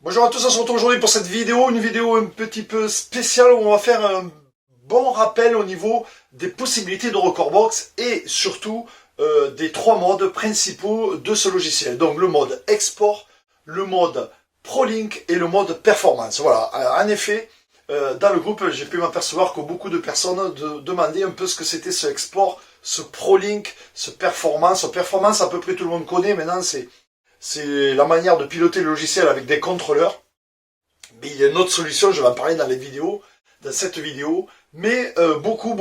Bonjour à tous, on se retrouve aujourd'hui pour cette vidéo, une vidéo un petit peu spéciale où on va faire un bon rappel au niveau des possibilités de Recordbox et surtout des trois modes principaux de ce logiciel. Donc le mode export, le mode ProLink et le mode performance. Voilà, en effet, dans le groupe, j'ai pu m'apercevoir que beaucoup de personnes demandaient un peu ce que c'était ce export, ce ProLink, ce performance. Performance, à peu près tout le monde connaît, maintenant c'est la manière de piloter le logiciel avec des contrôleurs. Mais il y a une autre solution, je vais en parler dans cette vidéo. Mais beaucoup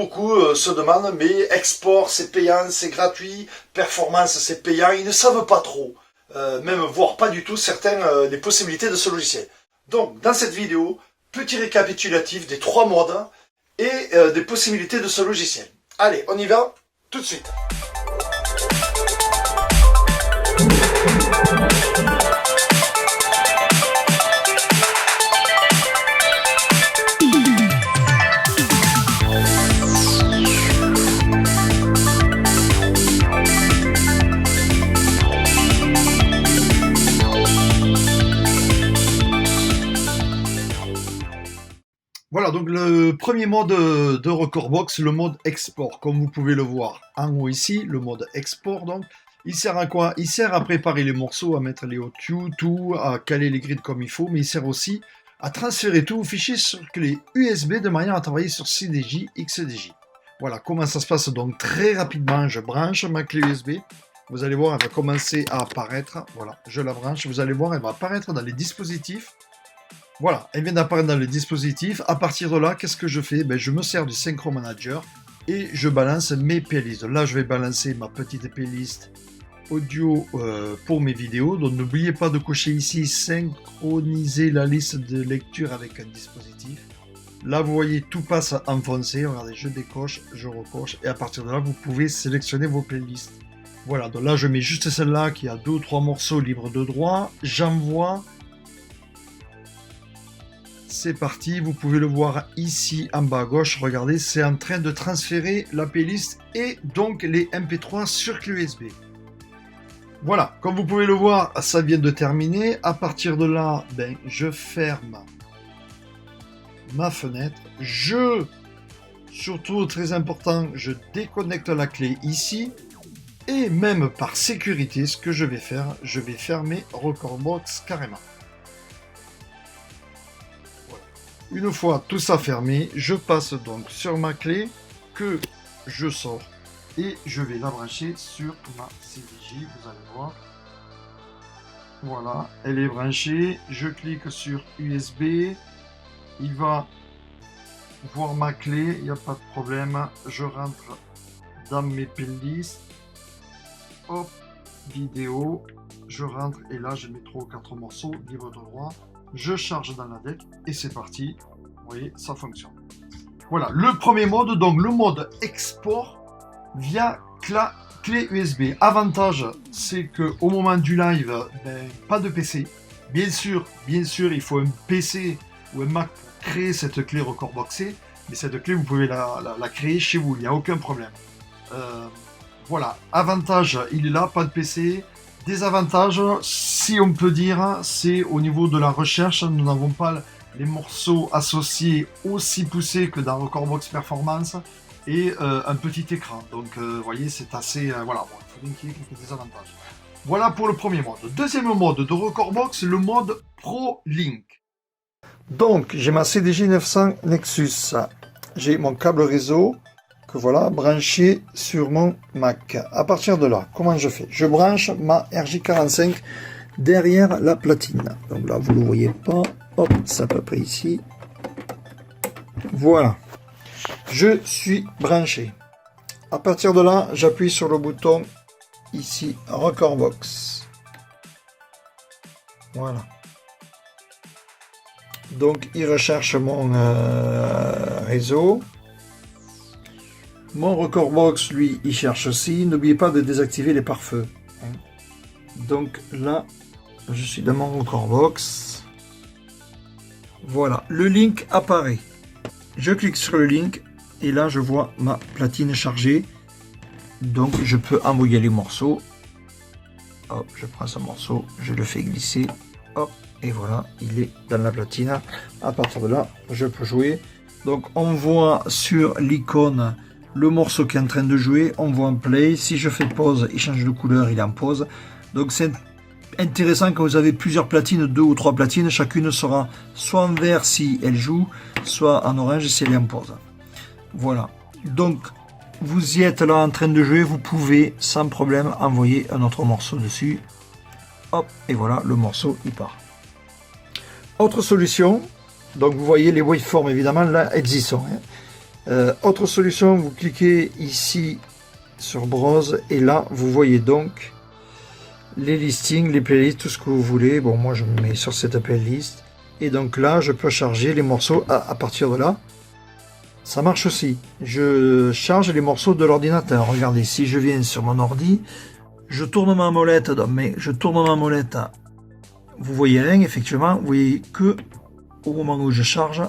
se demandent, mais export c'est payant, c'est gratuit, performance c'est payant, ils ne savent pas trop, même voire pas du tout certains des possibilités de ce logiciel. Donc dans cette vidéo, petit récapitulatif des trois modes et des possibilités de ce logiciel. Allez, on y va tout de suite. Voilà, donc le premier mode de Recordbox, le mode export, comme vous pouvez le voir en haut ici, le mode export, donc, il sert à quoi? Il sert à préparer les morceaux, à mettre les OTU, tout, à caler les grids comme il faut, mais il sert aussi à transférer tous vos fichiers sur clé USB de manière à travailler sur CDJ, XDJ. Voilà, comment ça se passe donc très rapidement, je branche ma clé USB, vous allez voir, elle va commencer à apparaître, voilà, je la branche, vous allez voir, elle va apparaître dans les dispositifs. Voilà, elle vient d'apparaître dans le dispositif. À partir de là, qu'est-ce que je fais? Je me sers du Synchro Manager et je balance mes playlists. Là, je vais balancer ma petite playlist audio pour mes vidéos. Donc, n'oubliez pas de cocher ici synchroniser la liste de lecture avec un dispositif. Là, vous voyez, tout passe en foncé. Regardez, je décoche, je recoche et à partir de là, vous pouvez sélectionner vos playlists. Voilà, donc là, je mets juste celle-là qui a 2 ou 3 morceaux libres de droit. J'envoie. C'est parti, vous pouvez le voir ici en bas à gauche, regardez, c'est en train de transférer la playlist et donc les MP3 sur clé USB. Voilà, comme vous pouvez le voir, ça vient de terminer. À partir de là, je ferme ma fenêtre. Surtout très important, je déconnecte la clé ici. Et même par sécurité, ce que je vais faire, je vais fermer Recordbox carrément. Une fois tout ça fermé, je passe donc sur ma clé que je sors et je vais la brancher sur ma CDJ, vous allez voir. Voilà, elle est branchée, je clique sur USB, il va voir ma clé, il n'y a pas de problème, je rentre dans mes playlists, hop, vidéo, je rentre et là je mets 3 ou 4 morceaux libres de droit. Je charge dans la deck et c'est parti. Vous voyez, ça fonctionne. Voilà, le premier mode, donc le mode export via clé USB. Avantage, c'est qu'au moment du live, pas de PC. Bien sûr, il faut un PC ou un Mac pour créer cette clé recordboxée. Mais cette clé, vous pouvez la créer chez vous, il n'y a aucun problème. Voilà, avantage, il est là, pas de PC. Désavantage, si on peut dire, c'est au niveau de la recherche, nous n'avons pas les morceaux associés aussi poussés que dans Recordbox Performance et un petit écran. Donc, vous voyez, c'est assez... voilà, bon, il faut bien qu'il y ait quelques désavantages. Voilà pour le premier mode. Deuxième mode de Recordbox, le mode ProLink. Donc, j'ai ma CDJ 900 Nexus. J'ai mon câble réseau que voilà, branché sur mon Mac. À partir de là, comment je fais? Je branche ma RJ45 derrière la platine. Donc là, vous ne le voyez pas. Hop, c'est à peu près ici. Voilà. Je suis branché. À partir de là, j'appuie sur le bouton ici, Recordbox. Voilà. Donc, il recherche mon réseau. Mon Recordbox, lui, il cherche aussi. N'oubliez pas de désactiver les pare-feux. Donc là, je suis dans mon Recordbox. Voilà, le link apparaît. Je clique sur le link et là, je vois ma platine chargée. Donc, je peux envoyer les morceaux. Hop, je prends ce morceau, je le fais glisser Hop, et voilà, il est dans la platine. À partir de là, je peux jouer. Donc on voit sur l'icône le morceau qui est en train de jouer, on voit en play. Si je fais pause, il change de couleur, il est en pause. Donc c'est intéressant quand vous avez plusieurs platines, 2 ou 3 platines, chacune sera soit en vert si elle joue, soit en orange si elle est en pause. Voilà, donc vous y êtes là en train de jouer, vous pouvez sans problème envoyer un autre morceau dessus. Hop, et voilà, le morceau il part. Autre solution, donc vous voyez les waveforms évidemment là elles y sont. Autre solution, vous cliquez ici sur Browse et là vous voyez donc les listings, les playlists, tout ce que vous voulez. Bon, moi je me mets sur cette playlist et donc là je peux charger les morceaux à partir de là. Ça marche aussi. Je charge les morceaux de l'ordinateur. Regardez, si je viens sur mon ordi, je tourne ma molette, vous voyez rien effectivement, vous voyez que au moment où je charge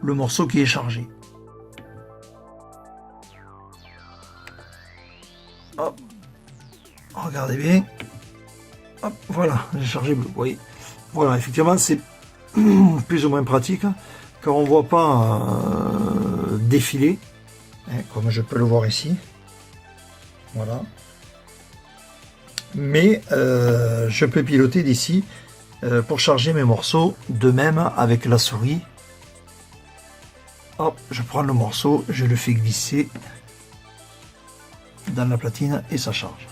le morceau qui est chargé. Hop, regardez bien. Hop, voilà, j'ai chargé bleu. Vous voyez, voilà, effectivement, c'est plus ou moins pratique car on voit pas défiler, hein, comme je peux le voir ici. Voilà. Mais je peux piloter d'ici pour charger mes morceaux de même avec la souris. Hop, je prends le morceau, je le fais glisser dans la platine et ça charge.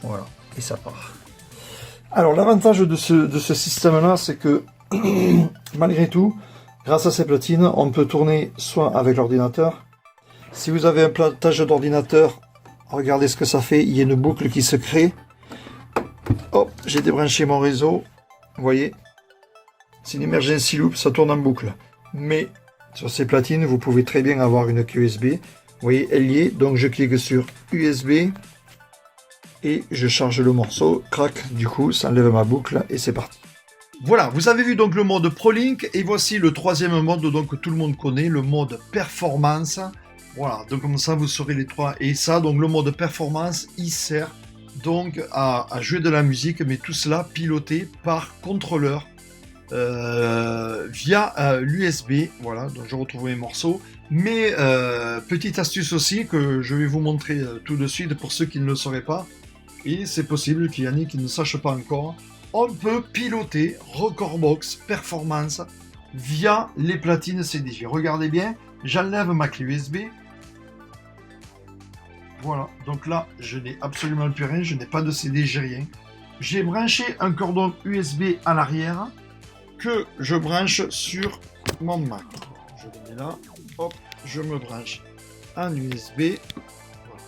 Voilà, et ça part. Alors l'avantage de ce système-là, c'est que malgré tout, grâce à ces platines, on peut tourner soit avec l'ordinateur. Si vous avez un platage d'ordinateur, regardez ce que ça fait, il y a une boucle qui se crée. Hop, j'ai débranché mon réseau. Vous voyez, c'est une emergency loop, ça tourne en boucle. Mais sur ces platines, vous pouvez très bien avoir une clé USB. Vous voyez, elle y est, donc je clique sur USB et je charge le morceau. Crac, du coup, ça enlève ma boucle et c'est parti. Voilà, vous avez vu donc le mode ProLink et voici le troisième mode donc, que tout le monde connaît, le mode performance. Voilà, donc comme ça vous saurez les trois. Et ça, donc le mode performance, il sert donc à jouer de la musique, mais tout cela piloté par contrôleur via l'USB. Voilà, donc je retrouve mes morceaux. Mais petite astuce aussi que je vais vous montrer tout de suite pour ceux qui ne le sauraient pas. Et c'est possible qu'il y en ait qui ne sachent pas encore. On peut piloter Recordbox Performance via les platines CDJ. Regardez bien, j'enlève ma clé USB. Voilà, donc là, je n'ai absolument plus rien, je n'ai pas de CD, j'ai rien. J'ai branché un cordon USB à l'arrière que je branche sur mon Mac. Je le mets là, hop, je me branche en USB. Voilà.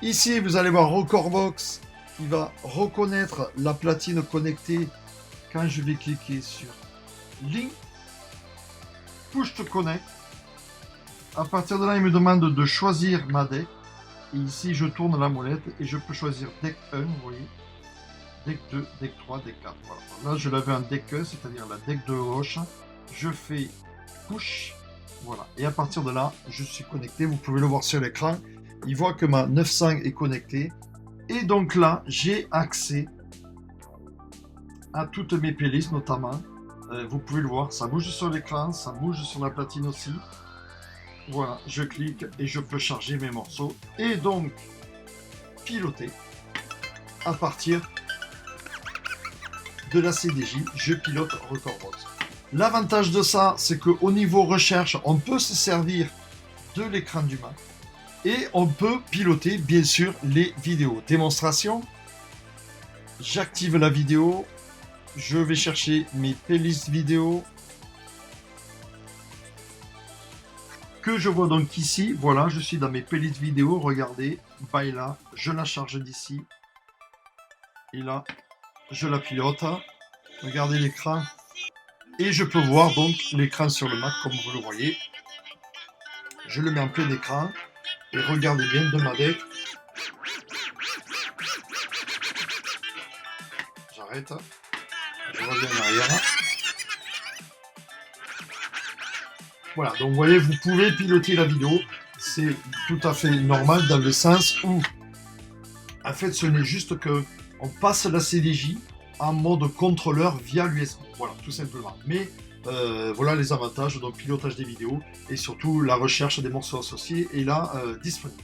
Ici, vous allez voir Recordbox qui va reconnaître la platine connectée quand je vais cliquer sur Link, Push to Connect. À partir de là, il me demande de choisir ma deck. Et ici, je tourne la molette et je peux choisir deck 1, vous voyez, deck 2, deck 3, deck 4. Voilà. Là, je l'avais en deck 1, c'est-à-dire la deck de gauche. Je fais push, voilà. Et à partir de là, je suis connecté. Vous pouvez le voir sur l'écran. Il voit que ma 900 est connectée. Et donc là, j'ai accès à toutes mes playlists, notamment. Vous pouvez le voir, ça bouge sur l'écran, ça bouge sur la platine aussi. Voilà, je clique et je peux charger mes morceaux et donc piloter à partir de la CDJ. Je pilote Recordbox. L'avantage de ça, c'est qu'au niveau recherche, on peut se servir de l'écran du Mac et on peut piloter bien sûr les vidéos. Démonstration, j'active la vidéo, je vais chercher mes playlists vidéo. Que je vois donc ici, voilà, je suis dans mes playlists vidéo, regardez, by là, je la charge d'ici, et là, je la pilote, regardez l'écran, et je peux voir donc l'écran sur le Mac, comme vous le voyez, je le mets en plein écran, et regardez bien de ma deck, j'arrête, je reviens en arrière. Voilà, donc vous voyez, vous pouvez piloter la vidéo, c'est tout à fait normal dans le sens où, en fait, ce n'est juste que on passe la CDJ en mode contrôleur via l'USB. Voilà, tout simplement. Mais voilà les avantages, donc pilotage des vidéos et surtout la recherche des morceaux associés est là disponible.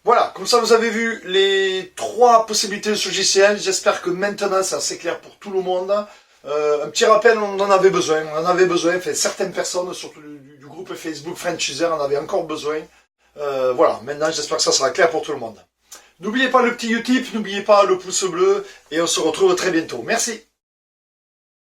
Voilà, comme ça vous avez vu les 3 possibilités de ce logiciel. J'espère que maintenant c'est assez clair pour tout le monde. Un petit rappel, on en avait besoin. Enfin, certaines personnes, surtout du groupe Facebook French User, en avaient encore besoin. Voilà, maintenant j'espère que ça sera clair pour tout le monde. N'oubliez pas le petit Utip, n'oubliez pas le pouce bleu et on se retrouve très bientôt. Merci.